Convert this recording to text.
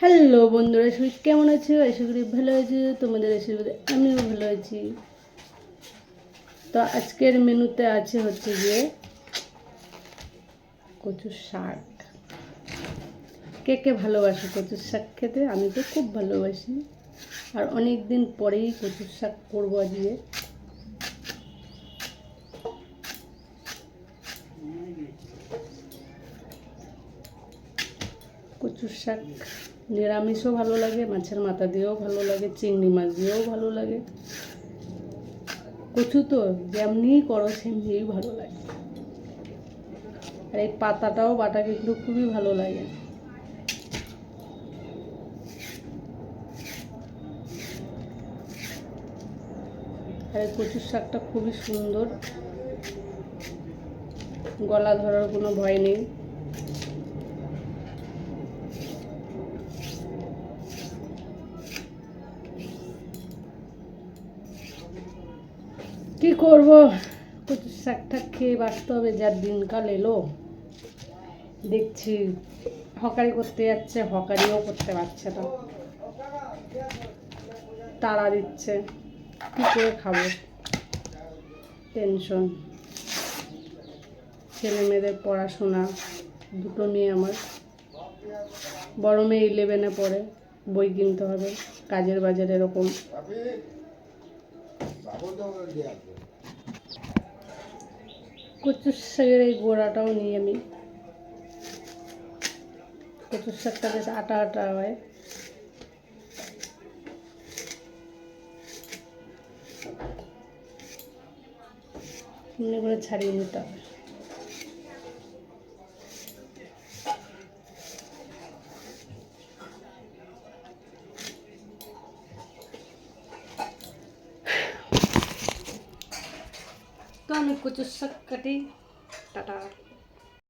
Hello বন্ধুরা, সবাই কেমন আছো? আশা করি ভালো আছো। তোমাদের আশীর্বাদে আমিও ভালো আছি। তো আজকের মেনুতে আছে হচ্ছে গিয়ে কচুর শাক। কে কে ভালোবাসে কচুর শাক খেতে? আমি তো খুব ভালোবাসি। আর অনেক দিন পরেই কচুর শাক করবো আজকে। কচুর শাক নিরামিষও ভালো লাগে, মাছের মাথা দিয়েও ভালো লাগে, চিংড়ি মাছ দিয়েও ভালো লাগে। কচু তো যেমনিই করো সেমনিই ভালো লাগে। আর এই পাতাটাও বাটা কিন্তু খুবই ভালো লাগে। আর এই কচুর শাকটা খুবই সুন্দর, গলা ধরার কোনো ভয় নেই। কি করব, কচুর শাকটা খেয়ে বাঁচতে হবে। যার দিনকাল এলো দেখছি হকারি করতে যাচ্ছে, হকারিও করতে পারছে না, তাড়া দিচ্ছে। কী করে খাবো, টেনশন। ছেলে মেয়েদের পড়াশোনা, দুটো মেয়ে আমার। বড় মেয়ে 11-এ পড়ে, বই কিনতে হবে, কাজের বাজার এরকম। কচুর শাকের এই গোড়াটাও নিই আমি। কচুর শাকটা বেশ আটা আটা হয়। এমনি করে ছাড়িয়ে নিতে হবে। তো আমি কচুর শাক কাটি। টাটা।